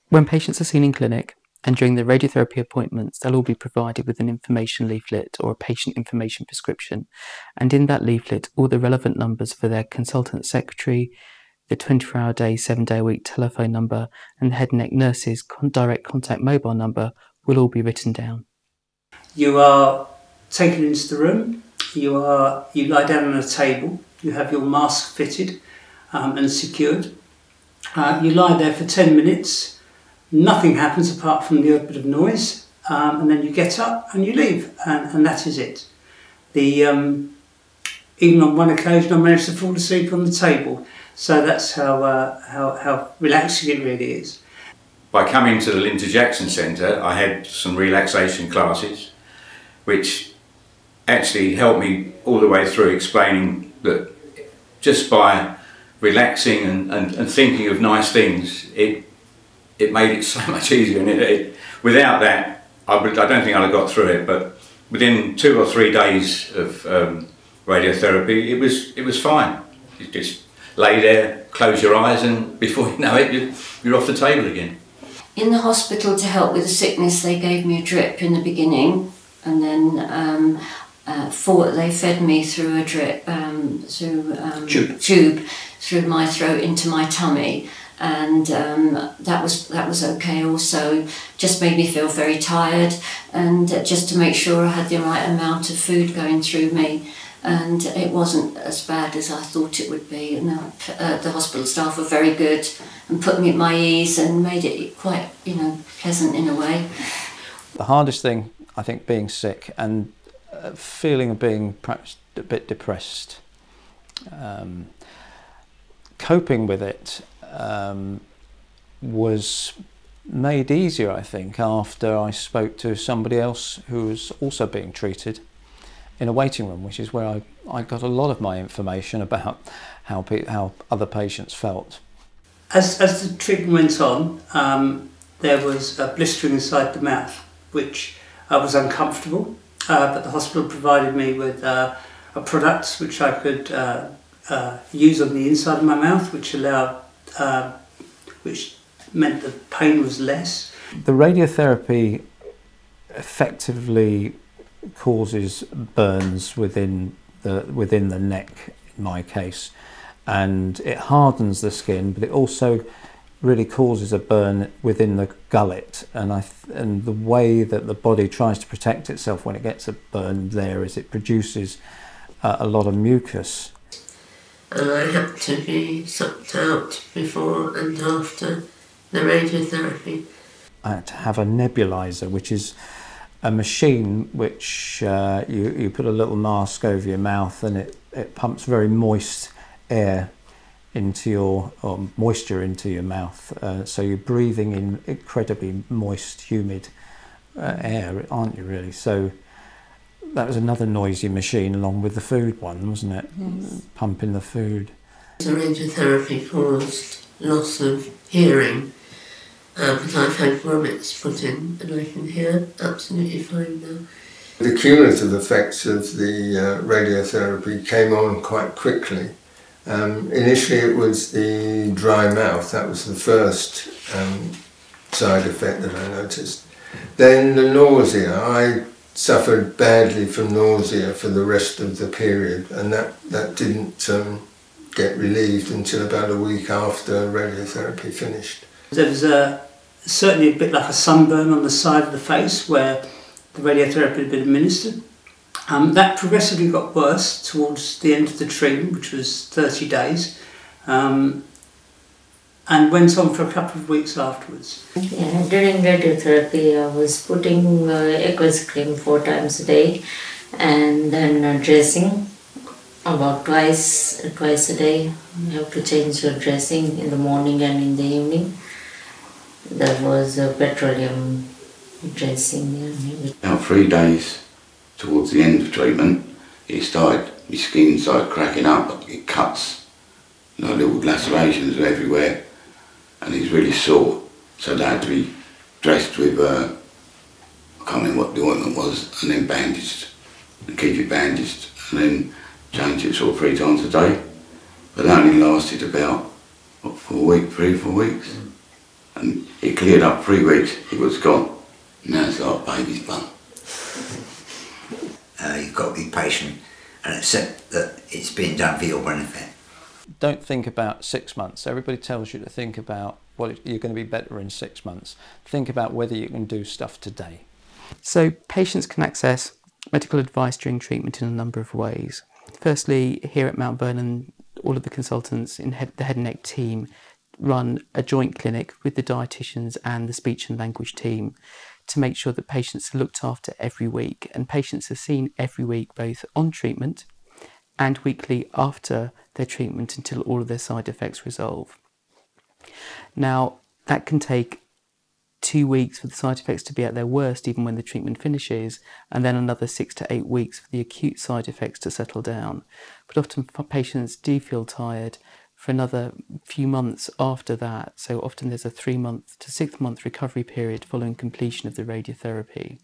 When patients are seen in clinic and during the radiotherapy appointments, they'll all be provided with an information leaflet or a patient information prescription, and in that leaflet all the relevant numbers for their consultant secretary, the 24-hour-a-day, 7-day-a-week telephone number, and the head and neck nurse's direct contact mobile number will all be written down. You are taken into the room, you lie down on a table, you have your mask fitted and secured. You lie there for 10 minutes, nothing happens apart from the odd bit of noise, and then you get up and you leave, and that is it. Even on one occasion I managed to fall asleep on the table, so that's how relaxing it really is. By coming to the Linter Jackson Centre, I had some relaxation classes, which actually helped me all the way through, explaining that just by relaxing and thinking of nice things, it made it so much easier. And without that, I don't think I'd have got through it. But within 2 or 3 days of radiotherapy, it was fine. You just lay there, close your eyes, and before you know it, you're off the table again. In the hospital, to help with the sickness, they gave me a drip in the beginning, and then they fed me through a drip, tube through my throat into my tummy, and that was okay. Also, just made me feel very tired, and just to make sure I had the right amount of food going through me. And it wasn't as bad as I thought it would be. And the hospital staff were very good and put me at my ease and made it quite, pleasant in a way. The hardest thing, I think, being sick and feeling of being perhaps a bit depressed. Coping with it was made easier, I think, after I spoke to somebody else who was also being treated in a waiting room, which is where I got a lot of my information about how other patients felt. As the treatment went on, there was a blistering inside the mouth, which was uncomfortable, but the hospital provided me with a product which I could use on the inside of my mouth, which meant the pain was less. The radiotherapy effectively causes burns within the neck, in my case, and it hardens the skin, but it also really causes a burn within the gullet, and the way that the body tries to protect itself when it gets a burn there is it produces a lot of mucus. And I had to be sucked out before and after the radiotherapy. I had to have a nebulizer, which is a machine which you put a little mask over your mouth, and it pumps very moist air into moisture into your mouth. So you're breathing in incredibly moist, humid air, aren't you really? So that was another noisy machine along with the food one, wasn't it? Yes. Pumping the food. The radiotherapy caused loss of hearing. But I've had grommets put in and I can hear absolutely fine now. The cumulative effects of the radiotherapy came on quite quickly. Initially it was the dry mouth, that was the first side effect that I noticed. Then the nausea. I suffered badly from nausea for the rest of the period, and that didn't get relieved until about a week after radiotherapy finished. There was certainly a bit like a sunburn on the side of the face where the radiotherapy had been administered. That progressively got worse towards the end of the treatment, which was 30 days, and went on for a couple of weeks afterwards. Yeah, during radiotherapy I was putting aqueous cream 4 times a day, and then dressing about twice a day. You have to change your dressing in the morning and in the evening. There was a petroleum dressing. Yeah. About 3 days towards the end of treatment, my skin started cracking up, it cuts, little lacerations everywhere, and it's really sore. So they had to be dressed with, I can't remember what the ointment was, and then bandaged, and keep it bandaged, and then change it 3 times a day. But that only lasted about, 3 or 4 weeks. And it cleared up 3 weeks, it was gone. Now it's like baby's bum. You've got to be patient and accept that it's being done for your benefit. Don't think about 6 months. Everybody tells you to think about you're going to be better in 6 months. Think about whether you can do stuff today. So patients can access medical advice during treatment in a number of ways. Firstly, here at Mount Vernon, all of the consultants in the head and neck team run a joint clinic with the dietitians and the speech and language team to make sure that patients are looked after every week, and patients are seen every week both on treatment and weekly after their treatment until all of their side effects resolve. Now, that can take 2 weeks for the side effects to be at their worst even when the treatment finishes, and then another 6 to 8 weeks for the acute side effects to settle down. But often patients do feel tired for another few months after that, so often there's a 3-month to 6-month recovery period following completion of the radiotherapy.